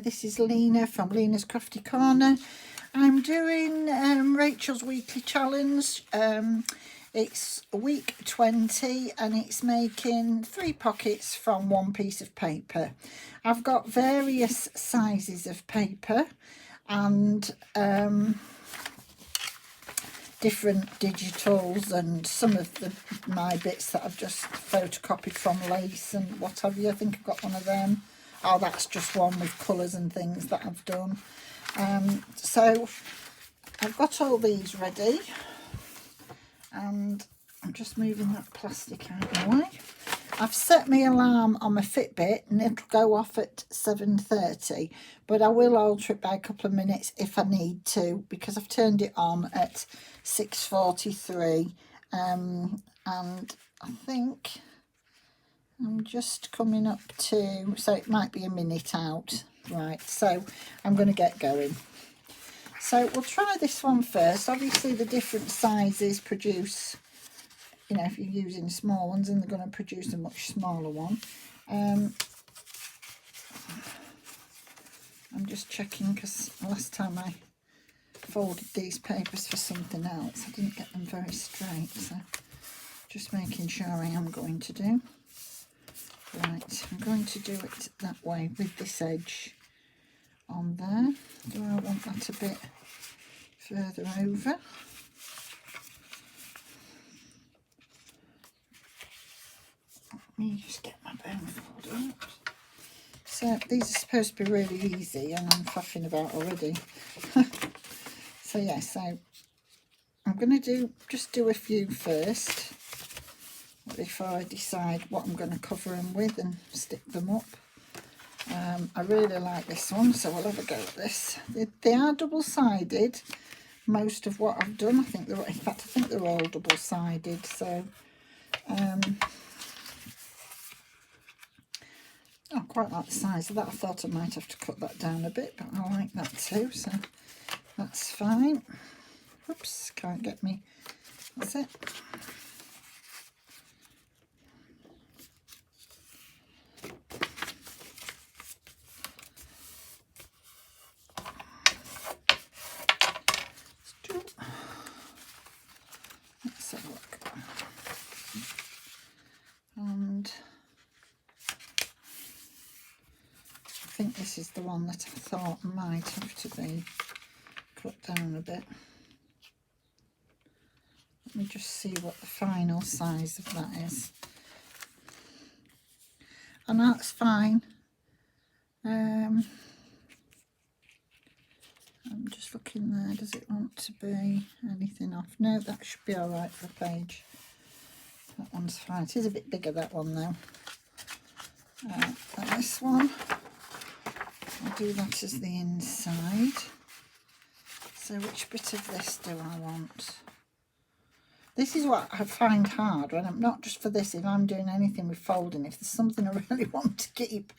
This is Lena from Lena's Crafty Corner. I'm doing Rachel's weekly challenge. It's week 20 and it's making 3 pockets from 1 piece of paper. I've got various sizes of paper and different digitals, and some of my bits that I've just photocopied from lace and what have you. I think I've got one of them. Oh, that's just one with colours and things that I've done. So I've got all these ready, and I'm just moving that plastic out of the way. I've set my alarm on my Fitbit and it'll go off at 7:30, but I will alter it by a couple of minutes if I need to, because I've turned it on at 6:43, and I think I'm just coming up to, so it might be a minute out. Right, so I'm going to get going. So we'll try this one first. Obviously the different sizes produce, you know, if you're using small ones, and they're going to produce a much smaller one. I'm just checking because last time I folded these papers for something else, I didn't get them very straight, so just making sure I am going to do. Right, I'm going to do it that way with this edge on there. Do I want that a bit further over? Let me just get my bone folder out. So these are supposed to be really easy and I'm faffing about already. So yeah, so I'm going to just do a few first before I decide what I'm going to cover them with and stick them up. I really like this one, so we'll have a go at this. They are double-sided, most of what I've done. I think they're, in fact, I think they're all double-sided, so I quite like the size of that. I thought I might have to cut that down a bit, but I like that too, so that's fine. Oops, can't get me. That's it. Let's have a look. And I think this is the one that I thought might have to be cut down a bit. Let me just see what the final size of that is. And that's fine. I'm just looking there. Does it want to be anything off? No, that should be all right for a page. That one's fine. It is a bit bigger, that one, though. And this one, I'll do that as the inside. So which bit of this do I want? This is what I find hard when I'm, not just for this, if I'm doing anything with folding, if there's something I really want to keep,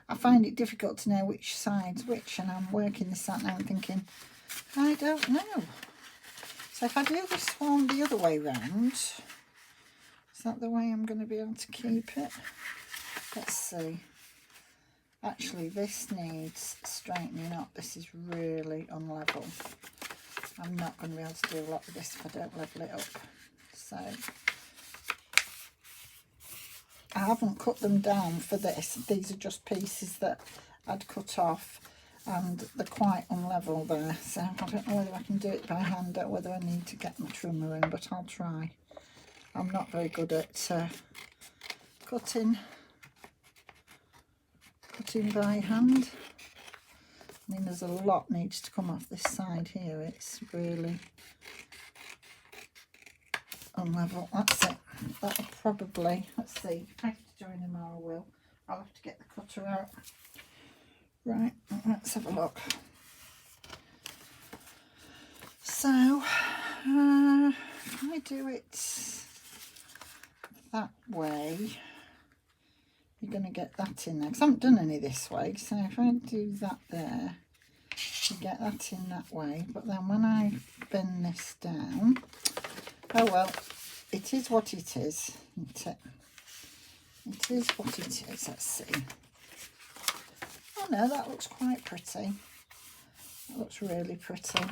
I find it difficult to know which side's which, and I'm working this out now and thinking, I don't know. So if I do this one the other way round, is that the way I'm going to be able to keep it? Let's see. Actually, this needs straightening up. This is really unlevel. I'm not going to be able to do a lot with this if I don't level it up. So I haven't cut them down for this. These are just pieces that I'd cut off, and they're quite unlevel there. So I don't know whether I can do it by hand or whether I need to get my trimmer in, but I'll try. I'm not very good at cutting by hand. I mean, there's a lot needs to come off this side here. It's really unlevel. That's it. That'll probably, let's see, if I have to join them or I will. I'll have to get the cutter out. Right, let's have a look. So, if I do it that way, you're going to get that in there, because I haven't done any this way. So if I do that there, you get that in that way. But then when I bend this down, oh well, it is what it is, isn't it? It is what it is. Let's see. Oh no, that looks quite pretty. That looks really pretty.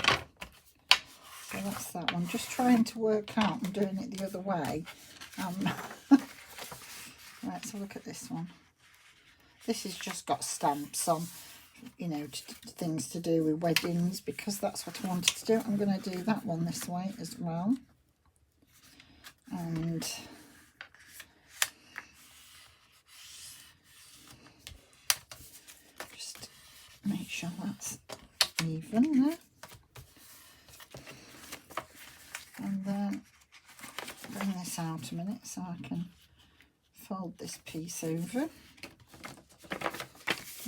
So that's that one. Just trying to work out, I'm doing it the other way. Right, let's have a look at this one. This has just got stamps on, you know, things to do with weddings, because that's what I wanted to do. I'm going to do that one this way as well. And just make sure that's even there. And then bring this out a minute so I can fold this piece over.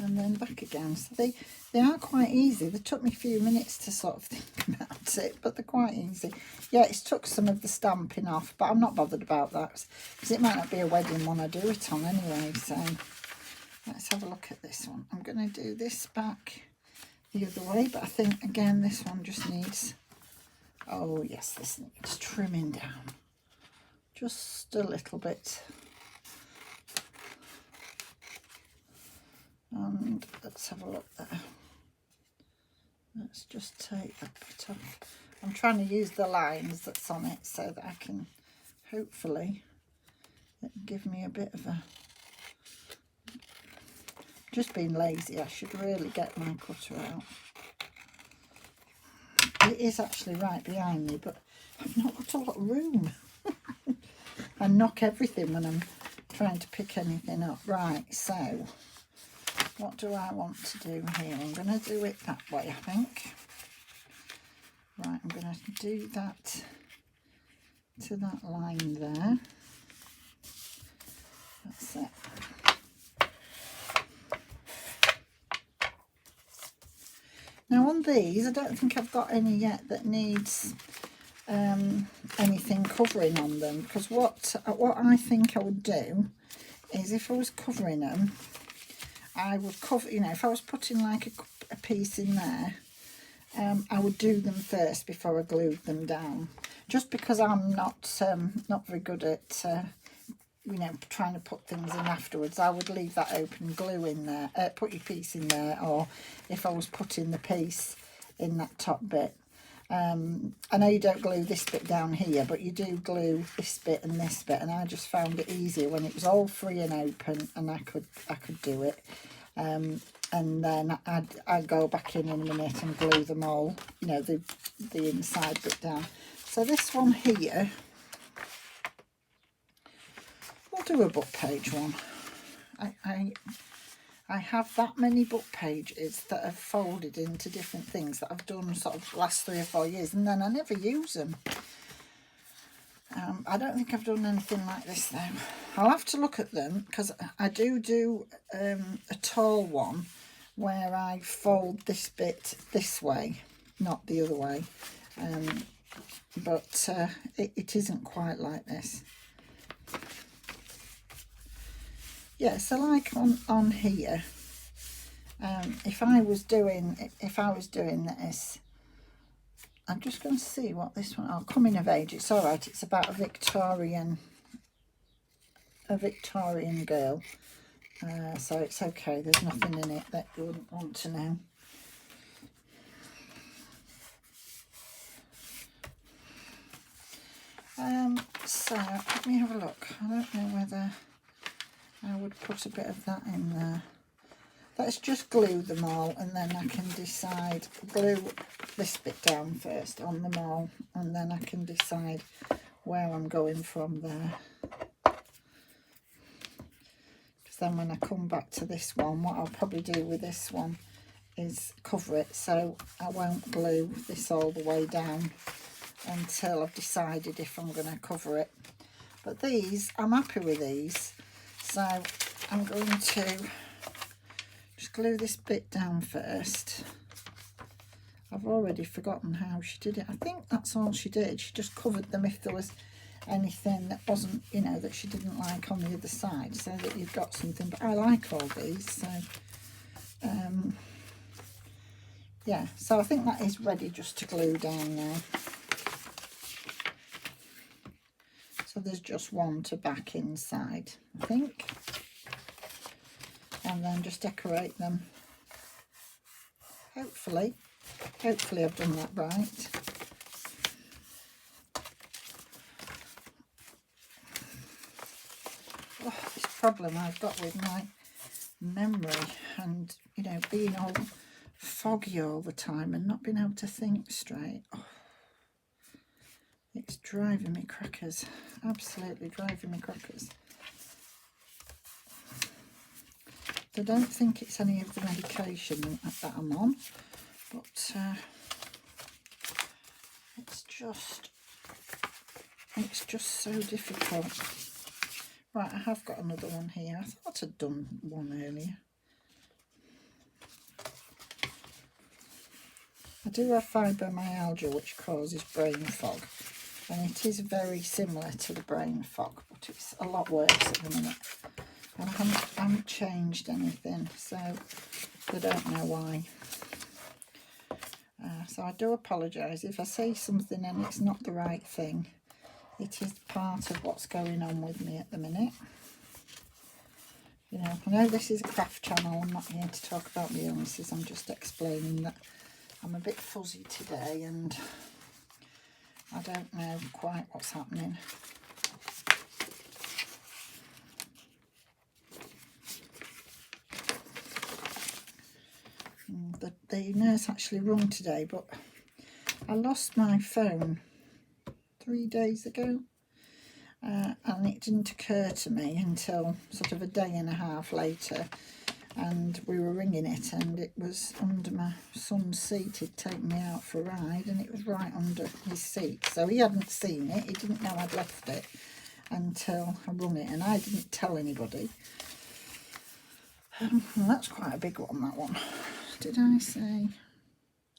And then back again. So they are quite easy. They took me a few minutes to sort of think about it, but they're quite easy. Yeah, it's took some of the stamping off, but I'm not bothered about that because it might not be a wedding one I do it on anyway. So let's have a look at this one. I'm going to do this back the other way, but I think again this one just needs, oh yes, this needs trimming down just a little bit. And let's have a look there. Let's just take that bit off. I'm trying to use the lines that's on it so that I can hopefully give me a bit of a, just being lazy. I should really get my cutter out. It is actually right behind me, but I've not got a lot of room. I knock everything when I'm trying to pick anything up. Right, so what do I want to do here? I'm going to do it that way, I think. Right, I'm going to do that to that line there. That's it. Now on these, I don't think I've got any yet that needs anything covering on them, because what I think I would do is, if I was covering them, I would cover, you know, if I was putting like a piece in there, I would do them first before I glued them down, just because I'm not very good at you know, trying to put things in afterwards. I would leave that open, glue in there, put your piece in there, or if I was putting the piece in that top bit. I know you don't glue this bit down here, but you do glue this bit and this bit, and I just found it easier when it was all free and open, and I could do it. And then I'd go back in a minute and glue them all, you know, the inside bit down. So this one here, we'll do a book page one. I have that many book pages that have folded into different things that I've done sort of last 3 or 4 years, and then I never use them. I don't think I've done anything like this though. I'll have to look at them, because I do a tall one where I fold this bit this way, not the other way. But it isn't quite like this. Yeah, so like on here, if I was doing this, I'm just going to see what this one, oh, Coming of Age, it's all right, it's about a Victorian girl, so it's okay, there's nothing in it that you wouldn't want to know. So let me have a look. I don't know whether I would put a bit of that in there. Let's just glue them all, and then I can decide, glue this bit down first on them all, and then I can decide where I'm going from there. Because then when I come back to this one, what I'll probably do with this one is cover it, so I won't glue this all the way down until I've decided if I'm going to cover it. But these, I'm happy with these, so I'm going to just glue this bit down first. I've already forgotten how she did it. I think that's all she did. She just covered them if there was anything that wasn't, you know, that she didn't like on the other side, so that you've got something. But I like all these, so yeah, so I think that is ready just to glue down now. So there's just one to back inside, I think. And then just decorate them Hopefully I've done that right. Oh, this problem I've got with my memory and, you know, being all foggy all the time and not being able to think straight. Oh, it's driving me crackers, absolutely driving me crackers. I don't think it's any of the medication that I'm on, but it's just so difficult. Right, I have got another one here. I thought I'd done one earlier. I do have fibromyalgia, which causes brain fog, and it is very similar to the brain fog, but it's a lot worse at the minute. And I haven't changed anything, so I don't know why. So I do apologise if I say something and it's not the right thing. It is part of what's going on with me at the minute. You know, I know this is a craft channel. I'm not here to talk about my illnesses. I'm just explaining that I'm a bit fuzzy today and I don't know quite what's happening. The nurse actually rung today, but I lost my phone 3 days ago, and it didn't occur to me until sort of a day and a half later, and we were ringing it and it was under my son's seat. He'd taken me out for a ride and it was right under his seat, so he hadn't seen it. He didn't know I'd left it until I rung it, and I didn't tell anybody. Well, that's quite a big one, that one. Did I say?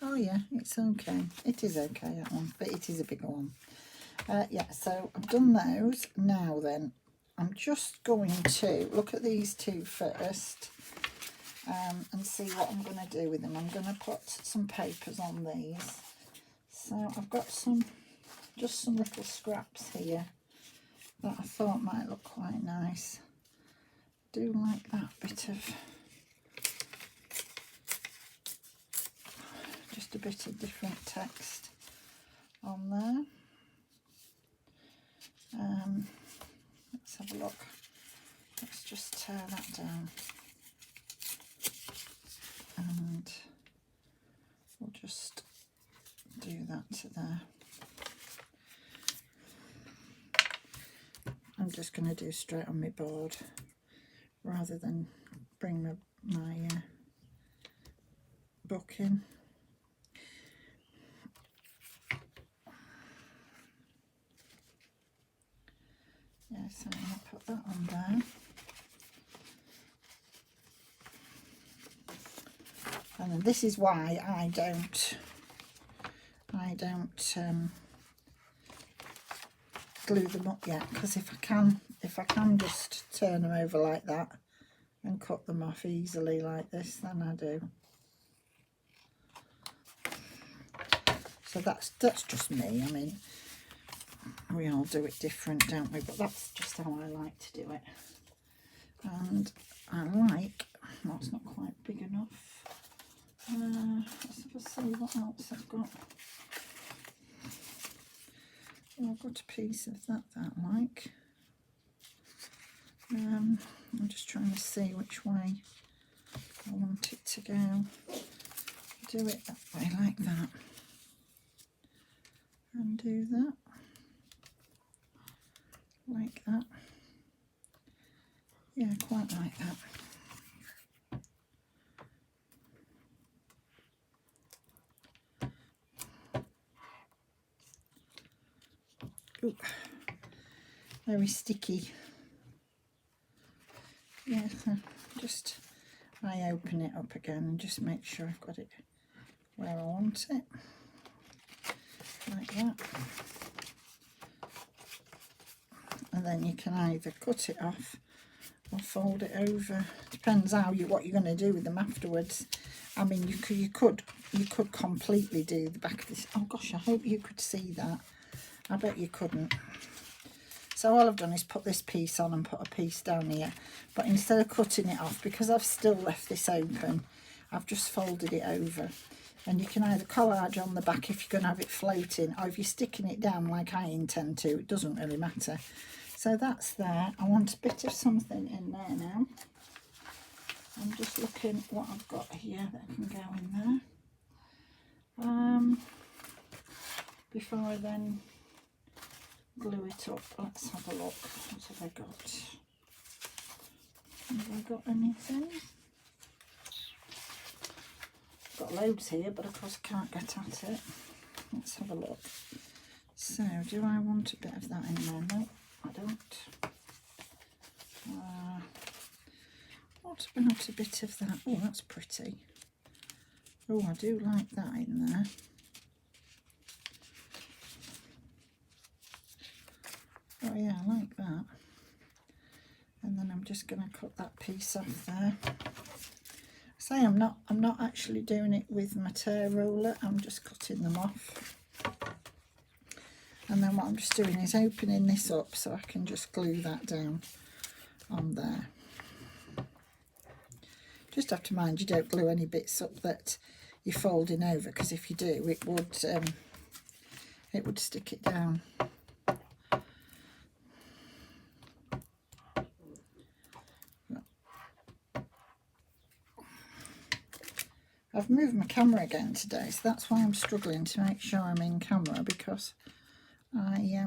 Oh yeah, it's okay. It is okay, that one, but it is a bigger one. Yeah, so I've done those. Now then, I'm just going to look at these two first and see what I'm going to do with them. I'm going to put some papers on these. So I've got just some little scraps here that I thought might look quite nice. I do like that bit of, just a bit of different text on there. Let's have a look. Let's just tear that down and we'll just do that to there. I'm just going to do straight on my board rather than bring my book in. Yeah, so I'm going to put that on there. And this is why I don't glue them up yet, because if I can just turn them over like that and cut them off easily like this, then I do. So that's just me. I mean, we all do it different, don't we? But that's just how I like to do it. And I like, well, it's not quite big enough. Let's have a see what else I've got. Oh, I've got a piece of that I like. I'm just trying to see which way I want it to go. Do it that way, like that. And do that. Like that. Yeah, quite like that. Ooh, very sticky. Yeah, so just I open it up again and just make sure I've got it where I want it. Like that. And then you can either cut it off or fold it over. Depends how what you're going to do with them afterwards. I mean, you could completely do the back of this. Oh gosh, I hope you could see that. I bet you couldn't. So all I've done is put this piece on and put a piece down here. But instead of cutting it off, because I've still left this open, I've just folded it over. And you can either collage on the back if you're going to have it floating, or if you're sticking it down like I intend to, it doesn't really matter. So that's there. I want a bit of something in there now. I'm just looking what I've got here that can go in there. Before I then glue it up, let's have a look. What have I got? Have I got anything? Got loads here, but of course I can't get at it. Let's have a look. So, do I want a bit of that in there? No, I don't. What about a bit of that? Oh, that's pretty. Oh, I do like that in there. Oh yeah, I like that. And then I'm just going to cut that piece off there. Say I'm not actually doing it with my tear ruler, I'm just cutting them off. And then what I'm just doing is opening this up so I can just glue that down on there. Just have to mind you don't glue any bits up that you're folding over, because if you do it would stick it down. I've moved my camera again today, so that's why I'm struggling to make sure I'm in camera, because I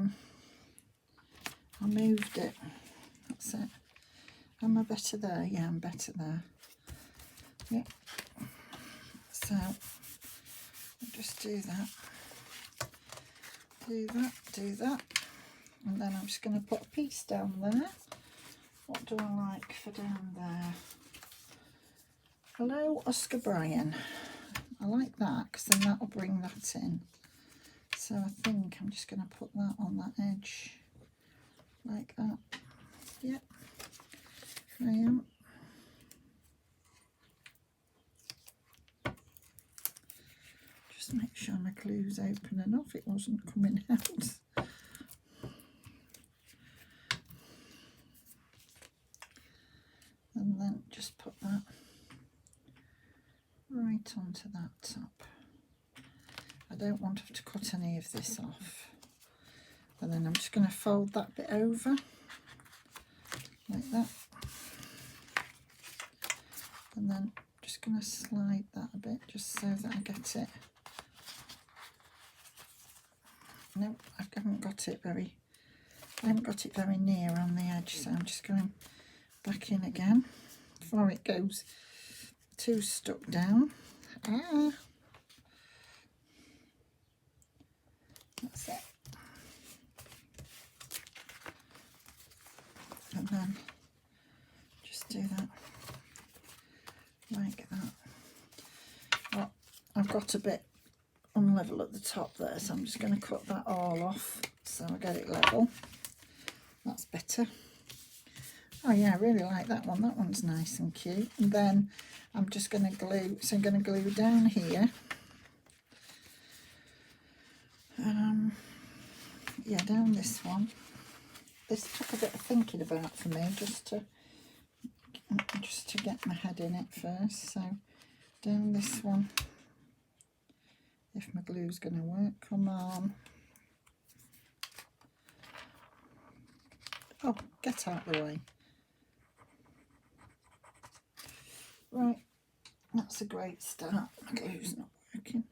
moved it. That's it. Am I better there? Yeah, I'm better there. Yeah. So I'll just do that, do that, and then I'm just going to put a piece down there. What do I like for down there? Hello, Oscar Bryan. I like that because then that'll bring that in. So I think I'm just going to put that on that edge like that. Yep, I am. Just make sure my glue's open enough. It wasn't coming out. And then just put that right onto that top. I don't want to have to cut any of this off. And then I'm just going to fold that bit over like that. And then just going to slide that a bit just so that I get it. Nope, I haven't got it very near on the edge, so I'm just going back in again before it goes too stuck down. That's it. And then just do that like that. Well, I've got a bit unlevel at the top there, so I'm just going to cut that all off so I get it level. That's better. Oh yeah, I really like that one. That one's nice and cute. And then I'm just going to glue, so I'm going to glue down here. Yeah, down this one. This took a bit of thinking about for me, just to get my head in it first. So down this one, if my glue's going to work, come on. Oh, get out of the way. Right, that's a great start. My glue's not working.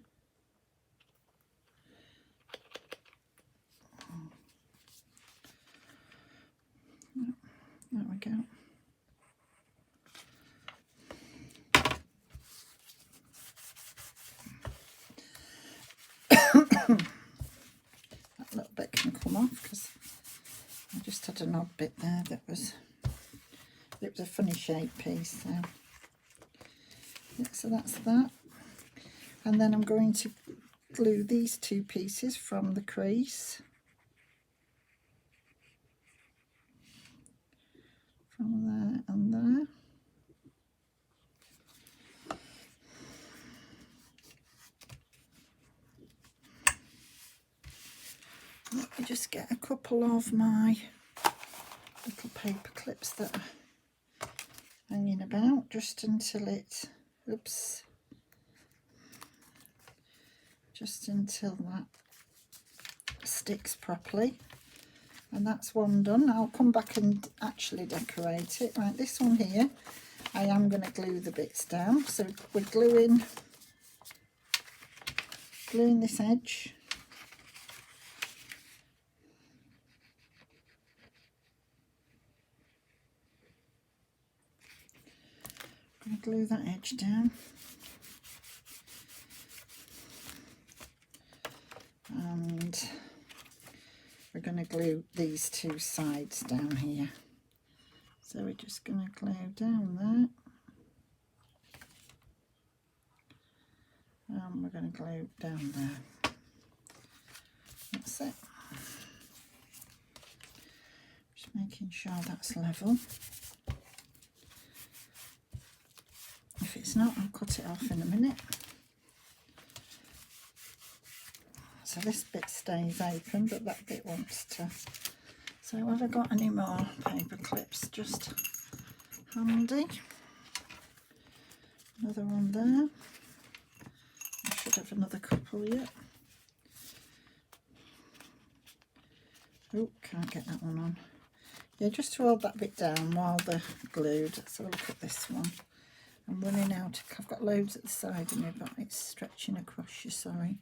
There we go. That little bit can come off because I just had an odd bit there that was, it was a funny shape piece. So, yeah, so that's that. And then I'm going to glue these two pieces from the crease. From there and there. Let me just get a couple of my little paper clips that are hanging about just until it Oops. Just until that sticks properly. And that's one done. I'll come back and actually decorate it. Right, this one here, I am going to glue the bits down. So we're gluing this edge. I'm going to glue that edge down. And we're going to glue these two sides down here. So we're just going to glue down there. And we're going to glue down there. That's it. Just making sure that's level. If it's not, I'll cut it off in a minute. So this bit stays open, but that bit wants to. So have I got any more paper clips? Just handy. Another one there. I should have another couple yet. Oh, can't get that one on. Yeah, just to hold that bit down while they're glued. Let's have a look at this one. I'm running out. I've got loads at the side of me, but it's stretching across you, sorry.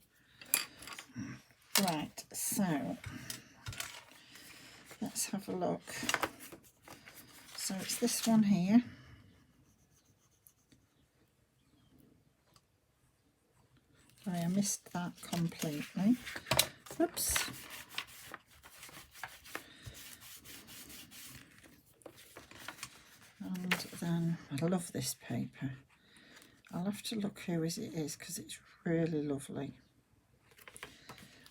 Right, so let's have a look. So it's this one here. Sorry, I missed that completely. Oops. And then, I love this paper. I'll have to look who it is because it's really lovely.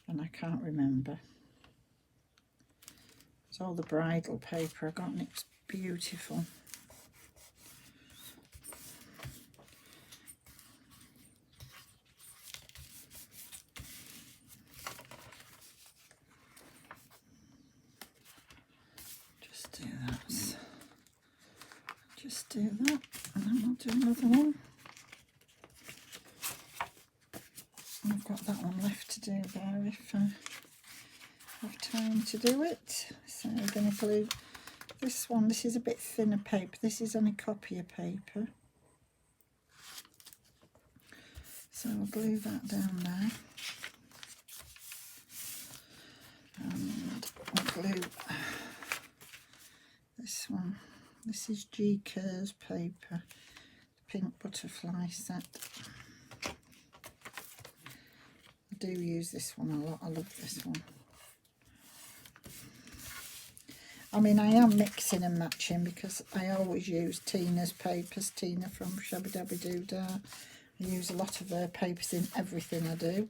And I can't remember. It's all the bridal paper I got and it's beautiful. Just do that. Just do that and then I'll do another one. I've got that one left to do there if I have time to do it. So we're going to glue this one. This is a bit thinner paper. This is only copier paper. So I'll glue that down there. And I'll glue this one. This is G-Curves paper, pink butterfly set. I do use this one a lot. I love this one. I mean, I am mixing and matching because I always use Tina's papers. Tina from Shabby Dabby Doodah. I use a lot of her papers in everything I do.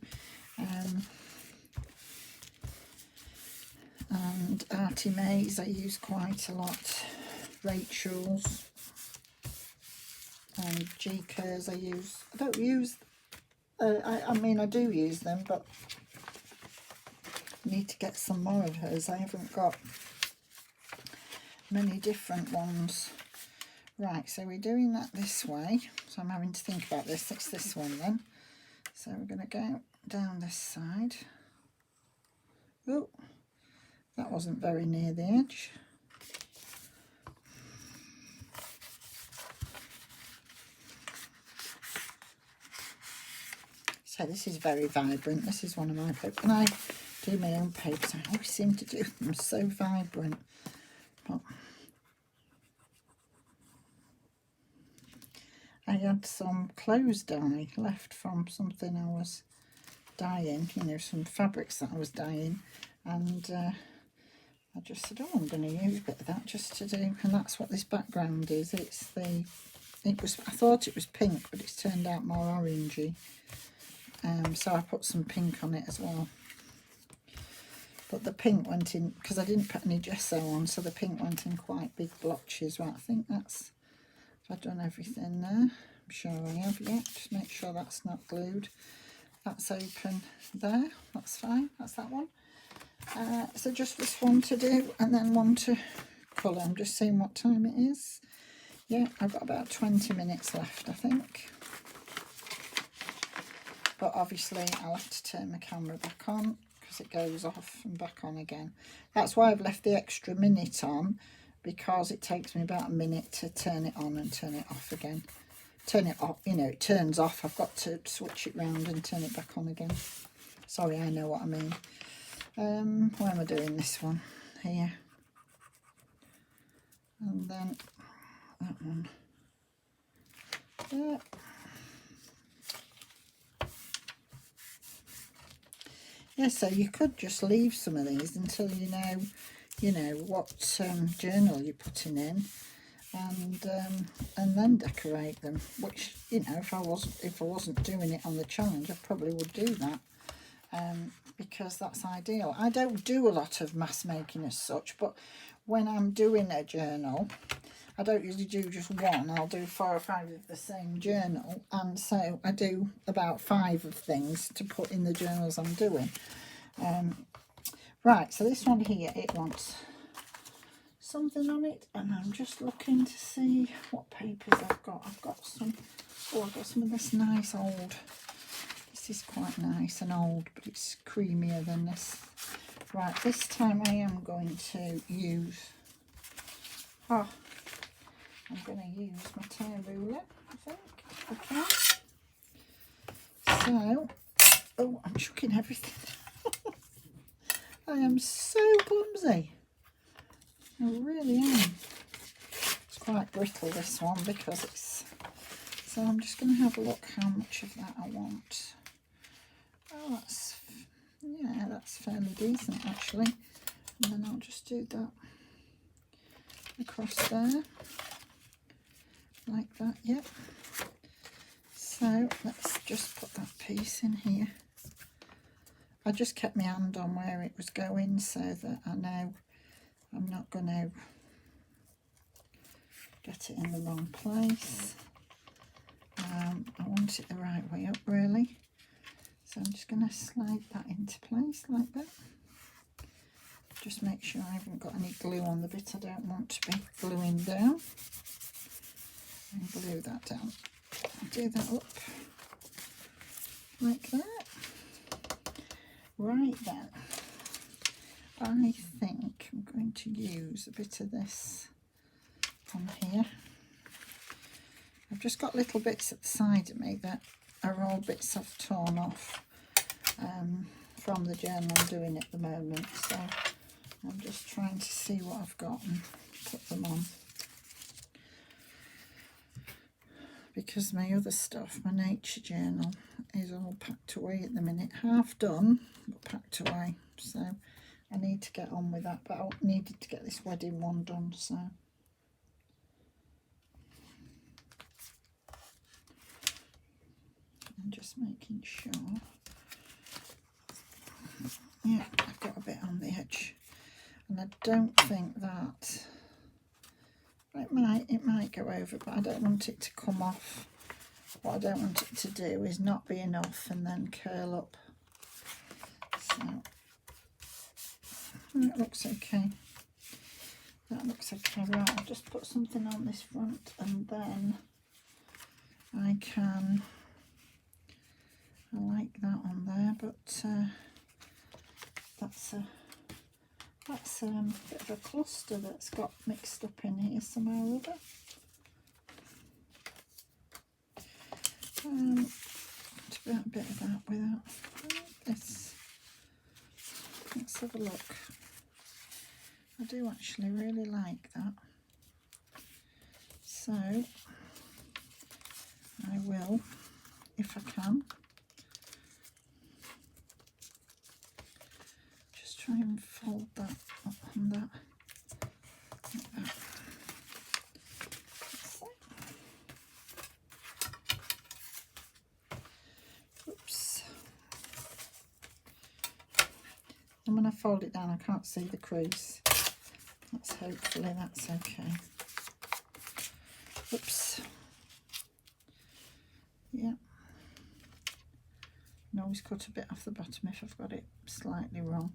And Artie Mae's I use quite a lot. Rachel's and G-Curves I use. I don't use. I mean, I do use them, but I need to get some more of hers. I haven't got many different ones. Right, so we're doing that this way. So I'm having to think about this. It's this one then. So we're going to go down this side. Oh, that wasn't very near the edge. So this is very vibrant. This is one of my papers. And I do my own papers. I always seem to do them so vibrant. But I had some clothes dye left from something I was dyeing. You know, some fabrics that I was dyeing. And I just said, oh, I'm going to use a bit of that just to do. And that's what this background is. It's the... I thought it was pink, but it's turned out more orangey. So I put some pink on it as well. But the pink went in, because I didn't put any gesso on, so the pink went in quite big blotches. Right, I think that's, I've done everything there. I'm sure I have, yeah. Just make sure that's not glued. That's open there, that's fine, that's that one. So just this one to do, and then one to colour. I'm just seeing what time it is. Yeah, I've got about 20 minutes left, I think. but obviously I'll have to turn my camera back on because it goes off and back on again. That's why I've left the extra minute on, because it takes me about a minute to turn it on and turn it off again. Turn it off, you know, it turns off. I've got to switch it round and turn it back on again. Sorry, I know what I mean. Where am I doing this one? Here. And then that one there. Yeah, so you could just leave some of these until you know what journal you're putting in, and then decorate them. Which, you know, if I wasn't doing it on the challenge, I probably would do that, because that's ideal. I don't do a lot of mass making as such, but when I'm doing a journal, I don't usually do just one. I'll do 4 or 5 of the same journal, and so I do about 5 of things to put in the journals I'm doing. Right, so this one here, it wants something on it, and I'm just looking to see what papers I've got. I've got some of this nice old. This is quite nice and old, but it's creamier than this. Right, this time I am going to use, I'm going to use my tear ruler, I think. Okay. So, oh, I'm chucking everything. I am so clumsy. I really am. It's quite brittle, this one, because it's... So I'm just going to have a look how much of that I want. Oh, that's fairly decent, actually. And then I'll just do that across there. Like that, yep. So let's just put that piece in here. I just kept my hand on where it was going so that I know I'm not going to get it in the wrong place. I want it the right way up, really. So I'm just going to slide that into place like that. Just make sure I haven't got any glue on the bit I don't want to be gluing down. And glue that down. Do that up like that. Right then, I think I'm going to use a bit of this on here. I've just got little bits at the side of me that are all bits I've torn off from the journal I'm doing at the moment. So I'm just trying to see what I've got and put them on. Because my other stuff, my nature journal, is all packed away at the minute. Half done, but packed away. So I need to get on with that. But I needed to get this wedding one done, so. I'm just making sure. Yeah, I've got a bit on the edge. And I don't think that... It might go over, but I don't want it to come off. What I don't want it to do is not be enough and then curl up. So that looks okay. That looks okay. Right, I'll just put something on this front, and then I like that on there, but that's a bit of a cluster that's got mixed up in here somehow or other. To put a bit of that without this. Let's have a look. I do actually really like that. So I will, if I can, just try and fold that up on that. Like that. Oops. And when I fold it down, I can't see the crease. Hopefully that's okay. Oops. Yeah. I can always cut a bit off the bottom if I've got it slightly wrong.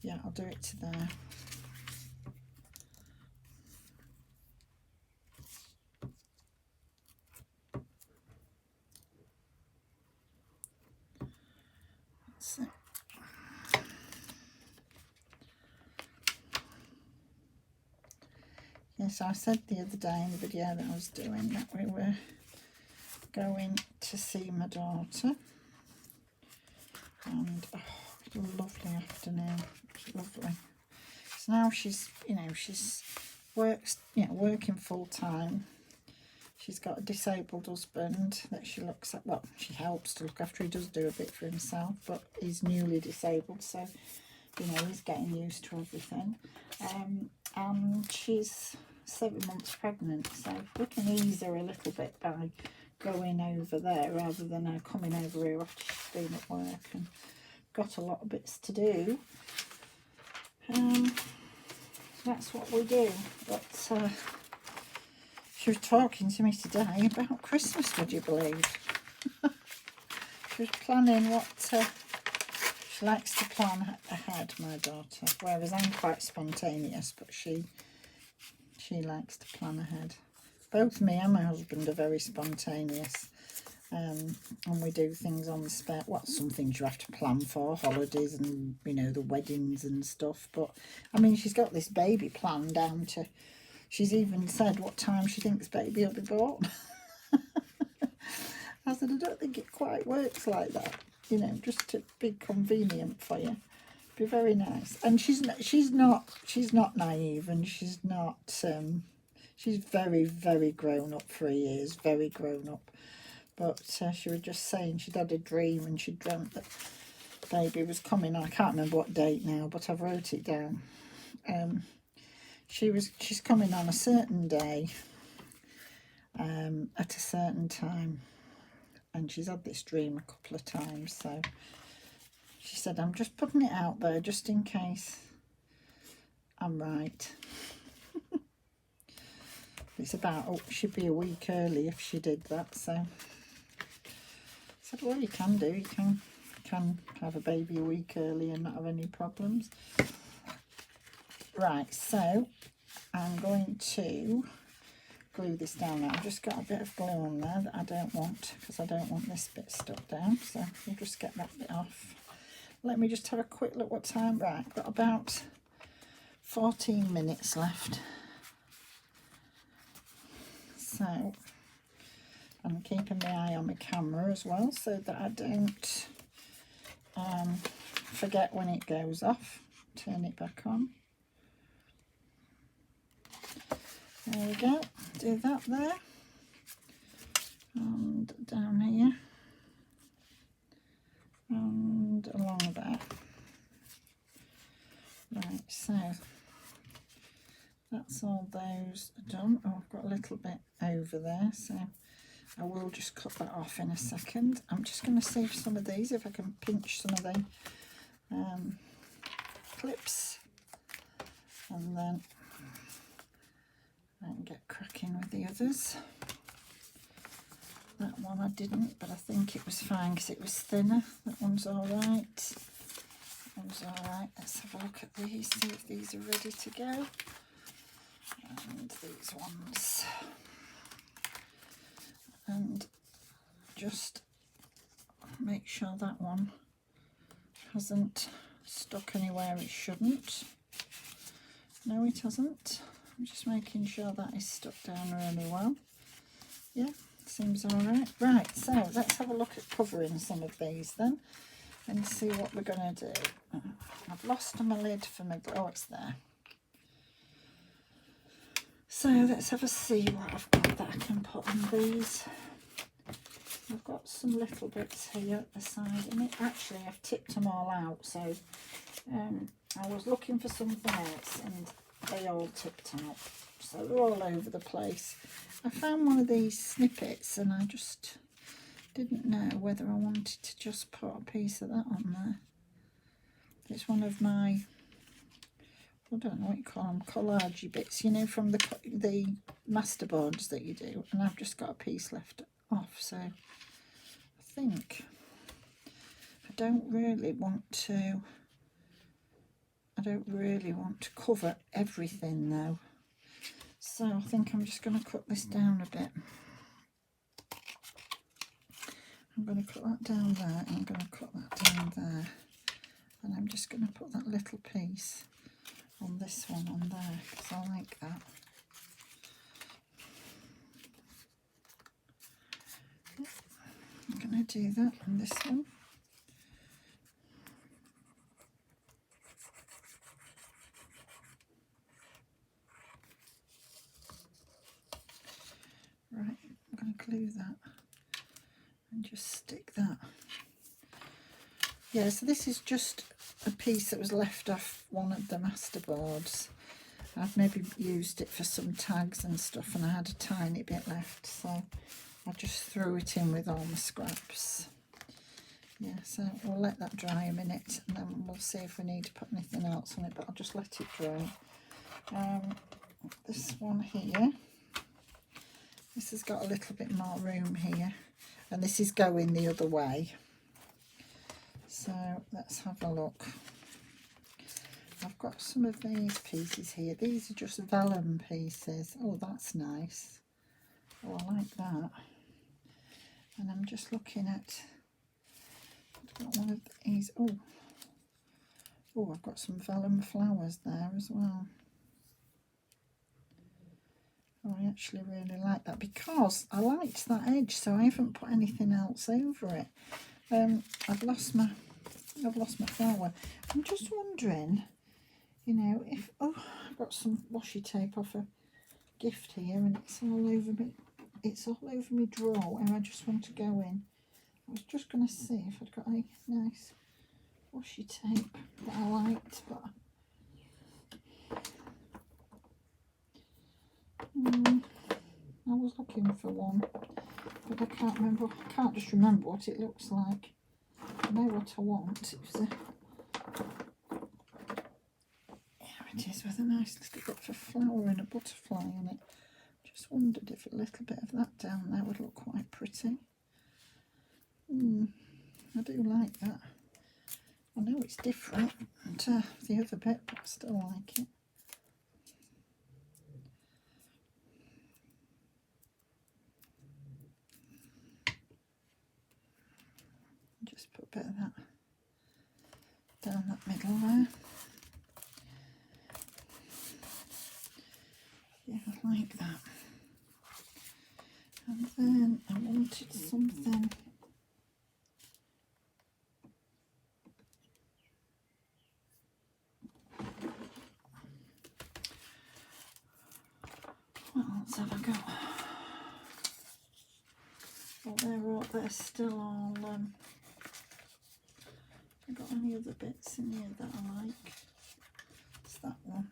Yeah, I'll do it to there. So I said the other day in the video that I was doing that we were going to see my daughter, and oh, it was a lovely afternoon. It was lovely. So now she's, you know, she's working full time. She's got a disabled husband that she looks at. Well, she helps to look after. He does do a bit for himself, but he's newly disabled, so you know he's getting used to everything. And she's 7 months pregnant, so we can ease her a little bit by going over there rather than her coming over here after she's been at work and got a lot of bits to do. That's what we do. But she was talking to me today about Christmas, would you believe? She was planning what she likes to plan ahead, my daughter, whereas I'm quite spontaneous, but she likes to plan ahead. Both me and my husband are very spontaneous, and we do things on the spot. Well, some things you have to plan for, holidays and, you know, the weddings and stuff. But, I mean, she's got this baby planned down to, she's even said what time she thinks baby will be born. I said, I don't think it quite works like that, you know, just to be convenient for you. Be very nice. And she's not naive, and she's not, she's very, very grown up for her years, very grown up. But she was just saying she'd had a dream and she dreamt that baby was coming. I can't remember what date now, but I've wrote it down. She's coming on a certain day, at a certain time, and she's had this dream a couple of times. So she said, I'm just putting it out there just in case I'm right. It's about, oh, she'd be a week early if she did that. So I said, well, you can do. You can have a baby a week early and not have any problems. Right, so I'm going to glue this down now. I've just got a bit of glue on there that I don't want, because I don't want this bit stuck down. So we'll just get that bit off. Let me just have a quick look what time. Right, I've got about 14 minutes left. So I'm keeping my eye on my camera as well, so that I don't forget when it goes off. Turn it back on. There we go. Do that there. And down here. And along there. Right, so that's all those done. Oh, I've got a little bit over there, so I will just cut that off in a second. I'm just going to save some of these, if I can pinch some of the clips, and then I can get cracking with the others. That one I didn't, but I think it was fine because it was thinner. That one's all right. That one's all right. Let's have a look at these, see if these are ready to go. And these ones. And just make sure that one hasn't stuck anywhere it shouldn't. No, it hasn't. I'm just making sure that is stuck down really well. Yeah, seems all right. Right, so let's have a look at covering some of these then and see what we're going to do. I've lost my lid for my, oh, it's there. So let's have a see what I've got that I can put on these. I've got some little bits here at the side of it. Actually, I've tipped them all out, so I was looking for something else and they all tipped out. So they're all over the place. I found one of these snippets and I just didn't know whether I wanted to just put a piece of that on there. It's one of my, I don't know what you call them, collage bits, you know, from the masterboards that you do, and I've just got a piece left off. So I think I don't really want to cover everything though, so I think I'm just going to cut this down a bit. I'm going to cut that down there, and I'm going to cut that down there, and I'm just going to put that little piece on this one on there because I like that. going to do that on this one. Right, I'm going to glue that and just stick that. Yeah, so this is just a piece that was left off one of the masterboards. I've maybe used it for some tags and stuff, and I had a tiny bit left, so I just threw it in with all my scraps. Yeah, so we'll let that dry a minute, and then we'll see if we need to put anything else on it, but I'll just let it dry. This one here, this has got a little bit more room here, and this is going the other way. So let's have a look. I've got some of these pieces here. These are just vellum pieces. Oh, that's nice. Oh, I like that. And I'm just looking at, I've got one of these. Oh, I've got some vellum flowers there as well. Oh, I actually really like that because I liked that edge, so I haven't put anything else over it. I've lost my flower. I'm just wondering, you know, if I've got some washi tape off a gift here, and it's all over me. It's all over me drawer where I just want to go in. I was just going to see if I'd got any nice washi tape that I liked, but I was looking for one, but I can't remember. I can't just remember what it looks like. I know what I want. It was here it is, with a nice little bit of a flower and a butterfly on it. Just wondered if a little bit of that down there would look quite pretty. I do like that. I know it's different to the other bit, but I still like it. Just put a bit of that down that middle there. Yeah, I like that. And then I wanted something. What else have I got? Well, they're still all. I've got any other bits in here that I like. It's that one.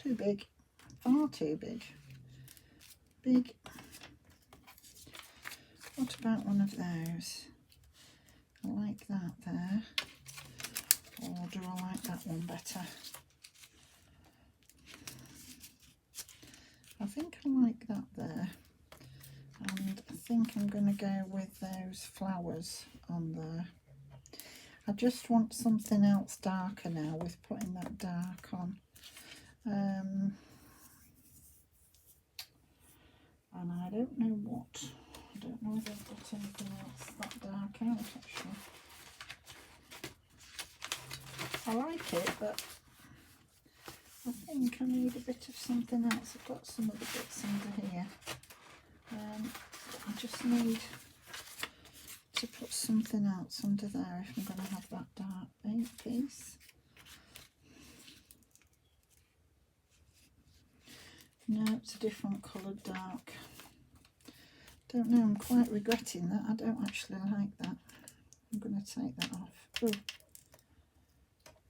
Too big. Far too big. Big. What about one of those? I like that there. Or do I like that one better? I think I like that there. And I think I'm going to go with those flowers on there. I just want something else darker now with putting that dark on. And I don't know what. I don't know if I've got anything else that dark out actually. I like it, but I think I need a bit of something else. I've got some other bits under here. I just need to put something else under there if I'm going to have that dark piece. No, it's a different coloured dark. Don't know, I'm quite regretting that. I don't actually like that. I'm going to take that off.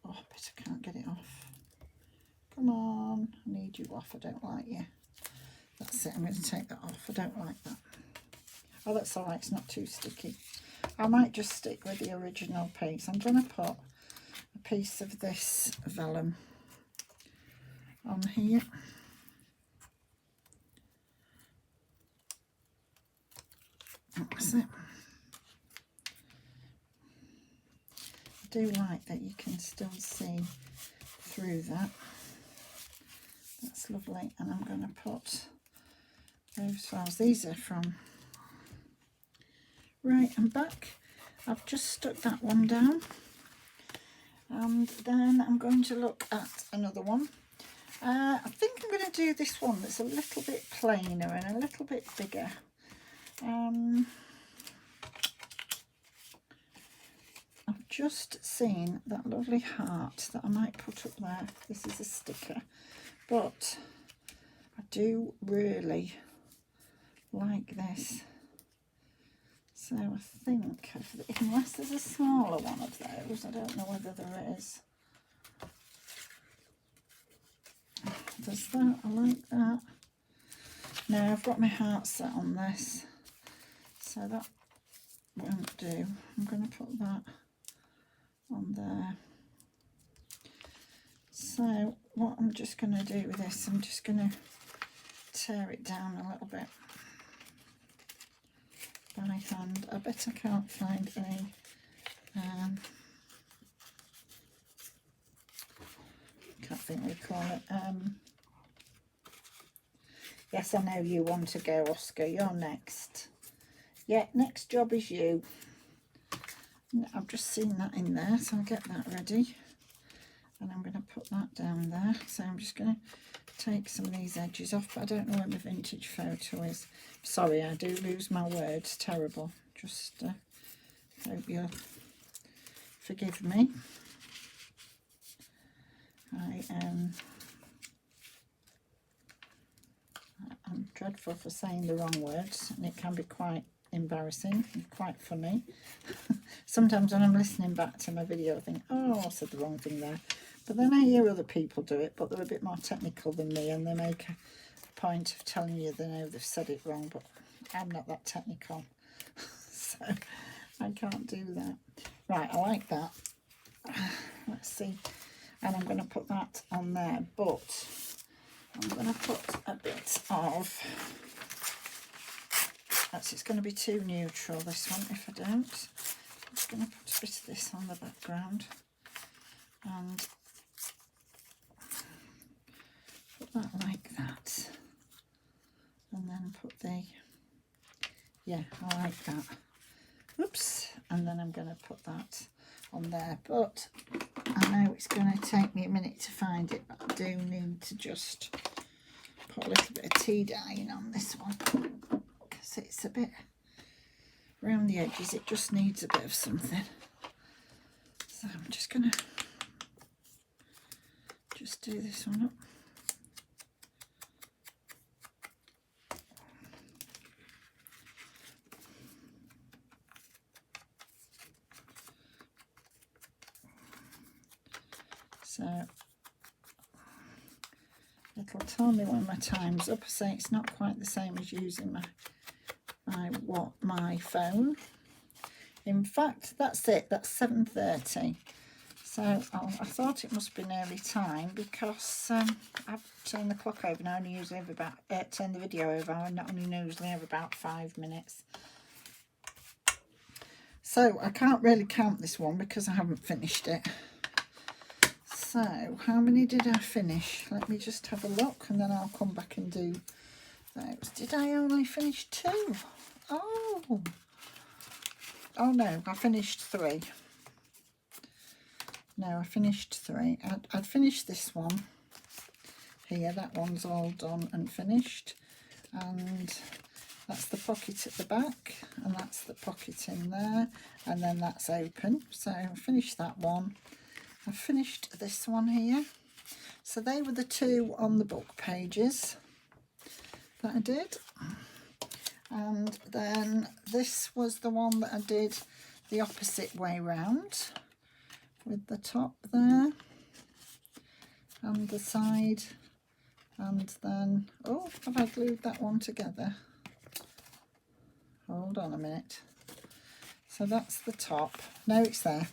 Oh, I bet I can't get it off. Come on, I need you off. I don't like you. That's it, I'm going to take that off. I don't like that. Oh, that's all right, it's not too sticky. I might just stick with the original piece. I'm going to put a piece of this vellum on here. That's it. I do like that you can still see through that. That's lovely. And I'm going to put those flowers. These are from Right and Back. I've just stuck that one down. And then I'm going to look at another one. I think I'm going to do this one that's a little bit plainer and a little bit bigger. just seen that lovely heart that I might put up there. This is a sticker, but I do really like this. So I think, unless there's a smaller one of those, I don't know whether there is. Does that? I like that. Now I've got my heart set on this, so that won't do. I'm going to put that on there. So what I'm just going to do with this, I'm just going to tear it down a little bit by hand. I bet I can't find any can't think what we call it. Yes, I know you want to go, Oscar. You're next. Yeah, next job is you. I've just seen that in there, so I'll get that ready. And I'm going to put that down there. So I'm just going to take some of these edges off, but I don't know where my vintage photo is. Sorry, I do lose my words. Terrible. Just hope you'll forgive me. I'm dreadful for saying the wrong words, and it can be quite embarrassing and quite funny. Sometimes when I'm listening back to my video I think, oh, I said the wrong thing there, but then I hear other people do it, but they're a bit more technical than me, and they make a point of telling you they know they've said it wrong, but I'm not that technical. So I can't do that. Right, I like that. Let's see, and I'm going to put that on there, but I'm going to put a bit of, it's going to be too neutral, this one, if I don't. I'm just going to put a bit of this on the background and put that like that, and then put the, yeah, I like that. Oops, and then I'm going to put that on there, but I know it's going to take me a minute to find it, but I do need to just put a little bit of tea dye in on this one, because it's a bit around the edges, it just needs a bit of something. So I'm just going to just do this one up. So it'll tell me when my time's up. I say it's not quite the same as using my phone. In fact, that's it. That's 7:30. So I thought it must be nearly time, because I've turned the clock over and I only usually have about turn the video over. I only usually have about 5 minutes. So I can't really count this one because I haven't finished it. So how many did I finish? Let me just have a look, and then I'll come back and do those. Did I only finish 2? Oh no, I finished 3. No, I finished 3. I'd finished this one here. That one's all done and finished, and that's the pocket at the back, and that's the pocket in there, and then that's open. So I finished that one. I finished this one here. So they were the 2 on the book pages that I did. And then this was the one that I did the opposite way round, with the top there and the side, and then, oh, have I glued that one together? Hold on a minute. So that's the top. No, it's there.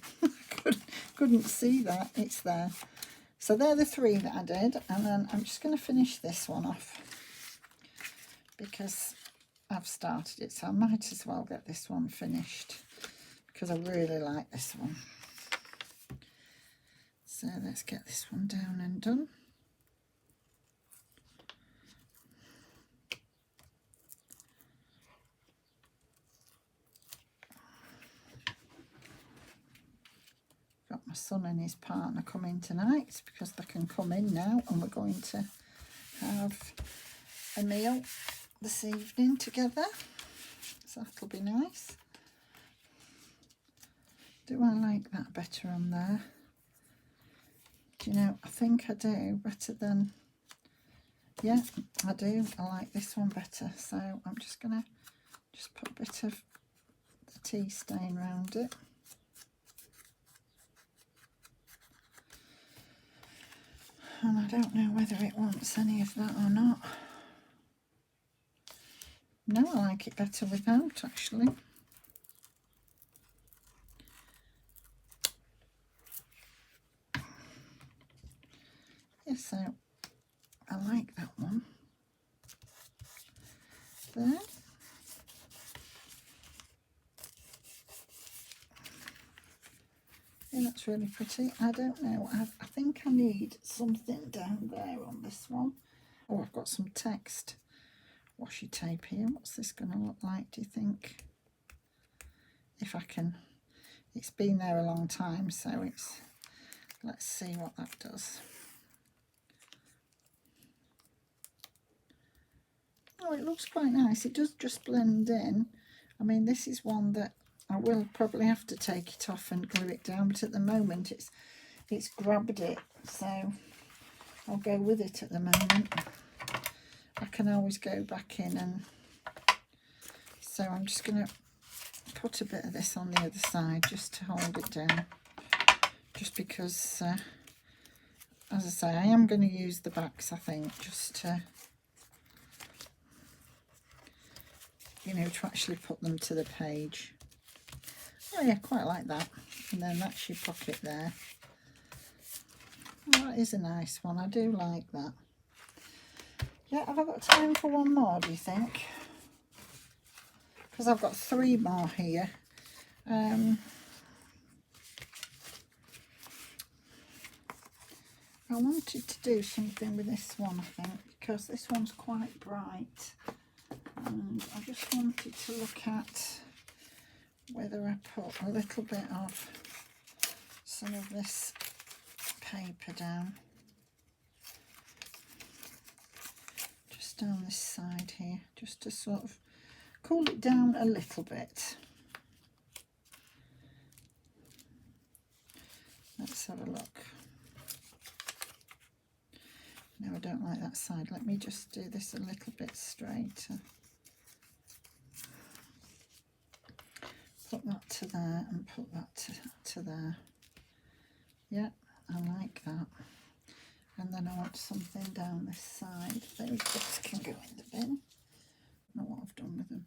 Couldn't see that. It's there. So they're the 3 that I did, and then I'm just going to finish this one off because I've started it, so I might as well get this one finished because I really like this one. So let's get this one down and done. Got my son and his partner coming tonight because they can come in now, and we're going to have a meal this evening together, so that'll be nice. Do I like that better on there? Do you know, I think I do better than, yeah, I do. I like this one better. So I'm just going to just put a bit of the tea stain around it. And I don't know whether it wants any of that or not. No, I like it better without, actually. Yeah, so I like that one. There. Yeah, that's really pretty. I don't know. I think I need something down there on this one. Oh, I've got some text washi tape here. What's this going to look like, do you think? If I can. It's been there a long time, so it's... Let's see what that does. Oh, it looks quite nice. It does just blend in. I mean, this is one that I will probably have to take it off and glue it down, but at the moment it's grabbed it, so I'll go with it at the moment. I can always go back in, and so I'm just going to put a bit of this on the other side just to hold it down, just because as I say, I am going to use the backs, I think, just to, you know, to actually put them to the page. Oh yeah, quite like that. And then that's your pocket there. Oh, that is a nice one. I do like that. Yeah, have I got time for one more, do you think? Because I've got 3 more here. I wanted to do something with this one, I think, because this one's quite bright. And I just wanted to look at whether I put a little bit of some of this paper down. Just down this side here, just to sort of cool it down a little bit. Let's have a look. No, I don't like that side. Let me just do this a little bit straighter. Put that to there and put that to there. Yeah, I like that. And then I want something down this side. Those bits can go in the bin. I don't know what I've done with them.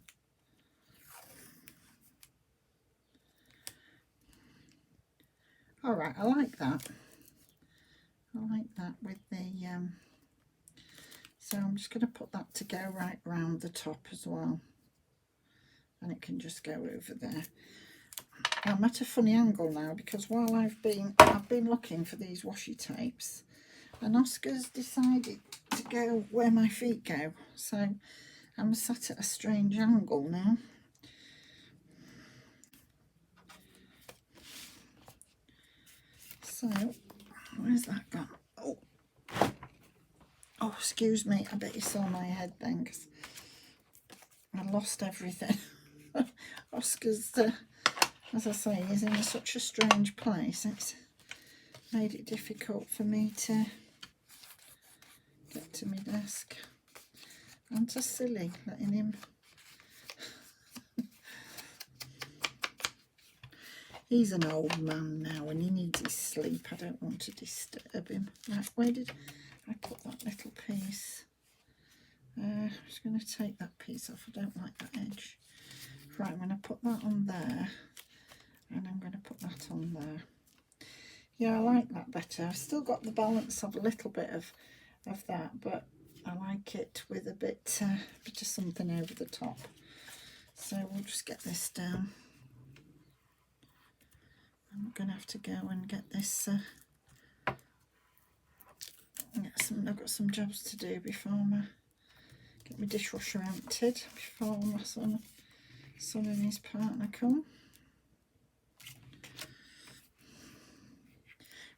All right, I like that. I like that with the so I'm just going to put that to go right round the top as well, and it can just go over there. I'm at a funny angle now because while I've been looking for these washi tapes, and Oscar's decided to go where my feet go, so I'm sat at a strange angle now. So where's that gone? Oh, excuse me, I bet you saw my head then, because I lost everything. Oscar's, as I say, is in such a strange place. It's made it difficult for me to get to my desk. I'm just silly letting him. He's an old man now and he needs his sleep. I don't want to disturb him. Right, where did I put that little piece? I'm just going to take that piece off. I don't like that edge. Right, I'm going to put that on there, and I'm going to put that on there. Yeah, I like that better. I've still got the balance of a little bit of that, but I like it with a bit of something over the top. So we'll just get this down. I'm going to have to go and get this. I've got some jobs to do before get my dishwasher emptied before my son and his partner come.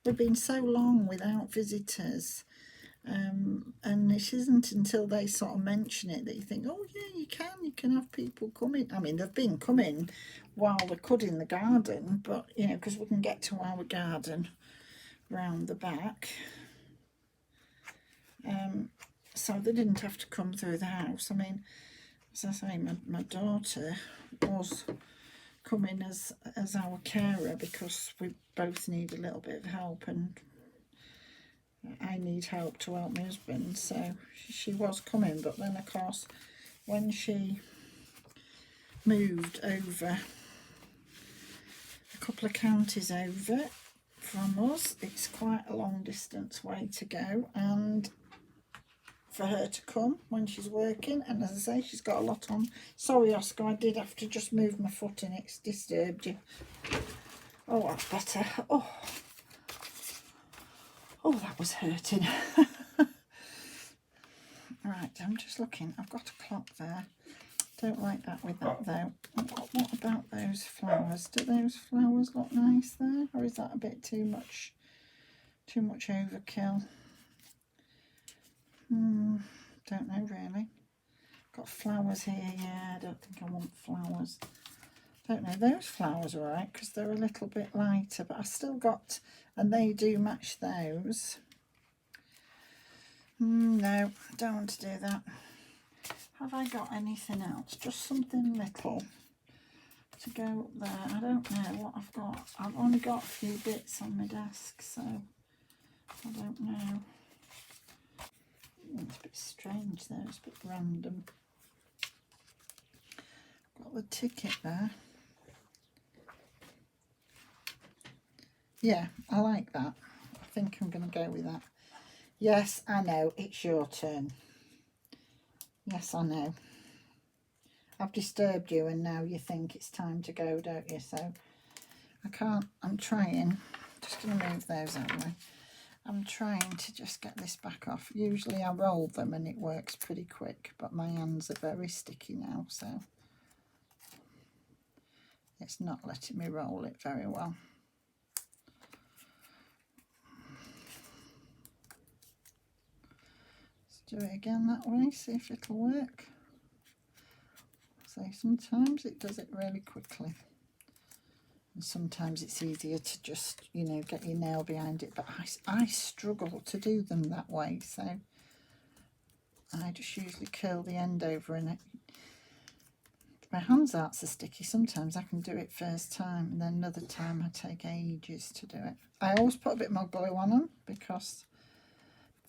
We've been so long without visitors, And it isn't until they sort of mention it that you think, oh yeah, you can have people coming. I mean, they've been coming while they're cutting the garden, but you know, because we can get to our garden round the back. So they didn't have to come through the house. I mean, as I say, my daughter was coming as our carer because we both need a little bit of help, and I need help to help my husband, so she was coming. But then of course when she moved over a couple of counties over from us, it's quite a long distance way to go, and for her to come when she's working, and as I say, she's got a lot on. Sorry Oscar, I did have to just move my foot and it's disturbed you. Oh, that's better. Oh, that was hurting. Right, I'm just looking. I've got a clock there. Don't like that with that though. What about those flowers? Do those flowers look nice there, or is that a bit too much overkill? Don't know really. Got flowers here. Yeah, I don't think I want flowers. Don't know. Those flowers are alright because they're a little bit lighter, but I still got, and they do match those. No, don't want to do that. Have I got anything else? Just something little to go up there. I don't know what I've got. I've only got a few bits on my desk, so I don't know. It's a bit strange there. It's a bit random. Got the ticket there. Yeah, I like that. I think I'm going to go with that. Yes, I know. It's your turn. Yes, I know. I've disturbed you and now you think it's time to go, don't you? So I can't, I'm trying. Just going to move those out of the way. I'm trying to just get this back off. Usually I roll them and it works pretty quick, but my hands are very sticky now, so it's not letting me roll it very well. Let's do it again that way, see if it'll work. So sometimes it does it really quickly. And sometimes it's easier to just, you know, get your nail behind it. But I struggle to do them that way. So I just usually curl the end over and it. My hands aren't so sticky. Sometimes I can do it first time and then another time I take ages to do it. I always put a bit more glue on them because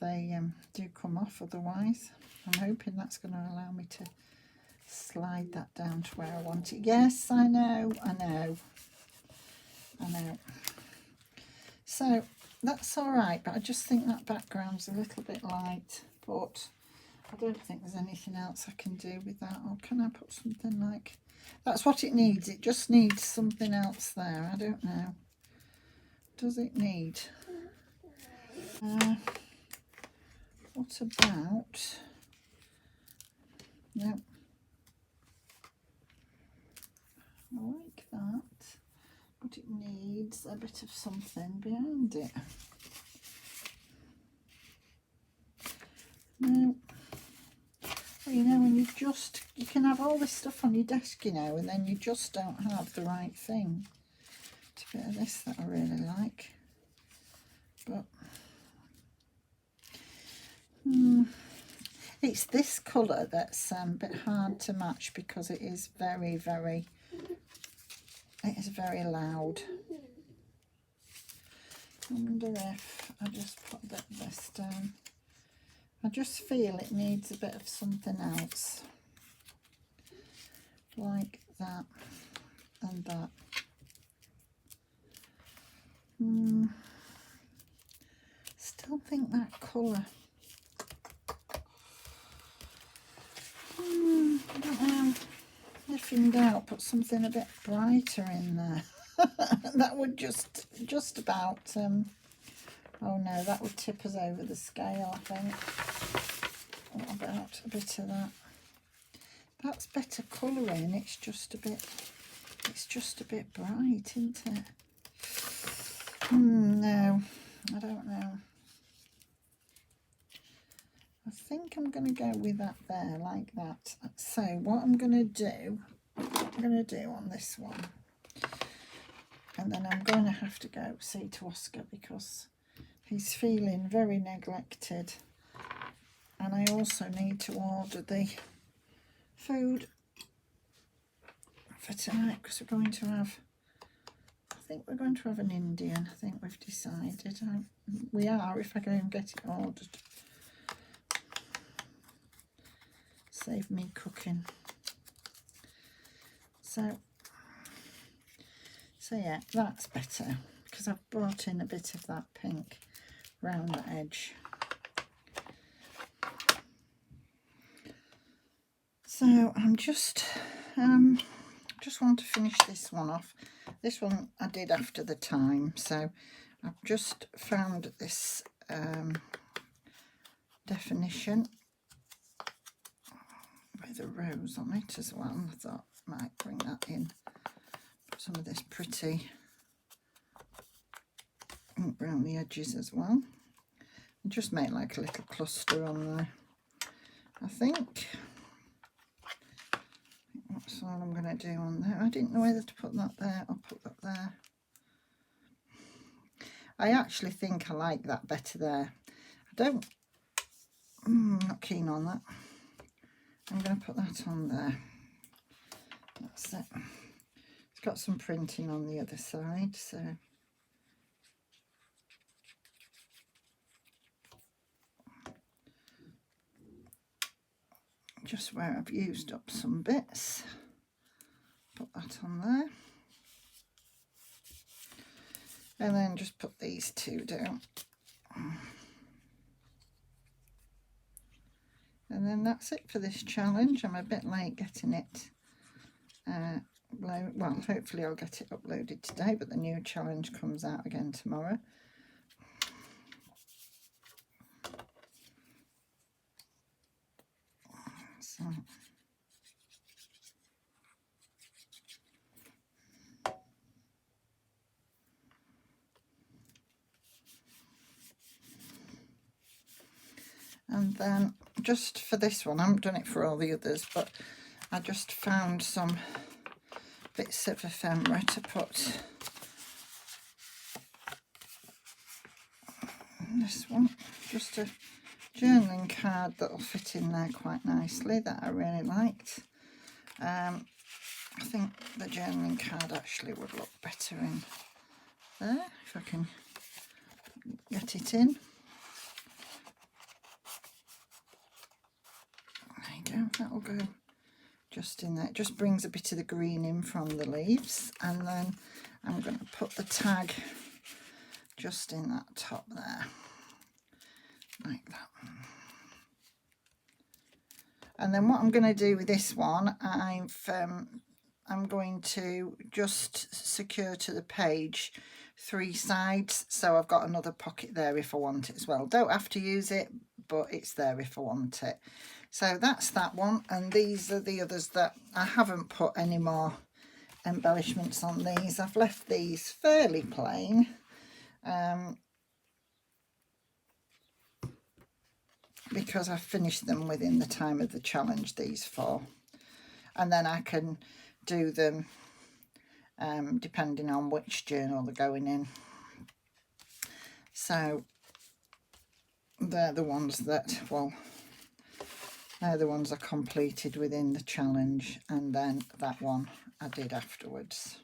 they do come off otherwise. I'm hoping that's going to allow me to slide that down to where I want it. Yes, I know. So that's all right, but I just think that background's a little bit light, but I don't think there's anything else I can do with that. Or can I put something like, that's what it needs. It just needs something else there. I don't know. Does it need? What about, no. I like that. But it needs a bit of something behind it. No. Well, you know, when you can have all this stuff on your desk, you know, and then you just don't have the right thing. It's a bit of this that I really like. But it's this colour that's a bit hard to match because it is very, very, it is very loud. I wonder if I just put a bit of this down. I just feel it needs a bit of something else. Like that and that. Still think that colour. I don't know. If in doubt, put something a bit brighter in there. That would just about. Oh no, that would tip us over the scale, I think. What about a bit of that? That's better colouring. It's just a bit bright, isn't it? No, I don't know. I think I'm going to go with that there, like that. So what I'm going to do on this one, and then I'm going to have to go see to Oscar because he's feeling very neglected, and I also need to order the food for tonight because we're going to have, I think we're going to have an Indian. I think we've decided. We are, if I go and get it ordered. Save me cooking. So yeah, that's better because I've brought in a bit of that pink round the edge. So I'm just want to finish this one off. This one I did after the time, so I've just found this definition with a rose on it as well. I thought I might bring that in. Put some of this pretty ink around the edges as well. And just make like a little cluster on there, I think. That's all I'm going to do on there. I didn't know whether to put that there or put that there. I actually think I like that better there. I'm not keen on that. I'm going to put that on there. That's it. It's got some printing on the other side, so just where I've used up some bits, put that on there, and then just put these two down, and then that's it for this challenge. I'm a bit late getting it well, hopefully I'll get it uploaded today, but the new challenge comes out again tomorrow. So and then just for this one, I haven't done it for all the others, but I just found some bits of ephemera to put in this one. Just a journaling card that'll fit in there quite nicely, that I really liked. I think the journaling card actually would look better in there, if I can get it in. There you go, that'll go just in there. It just brings a bit of the green in from the leaves, and then I'm going to put the tag just in that top there, like that. And then what I'm going to do with this one, I'm going to just secure to the page 3 sides, so I've got another pocket there if I want it as well. Don't have to use it, but it's there if I want it. So that's that one, and these are the others that I haven't put any more embellishments on these. I've left these fairly plain. Because I've finished them within the time of the challenge, these 4, and then I can do them depending on which journal they're going in. So they're the ones that, well, they're the ones I completed within the challenge, and then that one I did afterwards.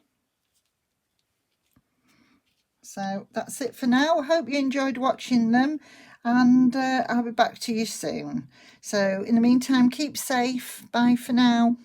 So that's it for now. I hope you enjoyed watching them, and I'll be back to you soon. So in the meantime, keep safe. Bye for now.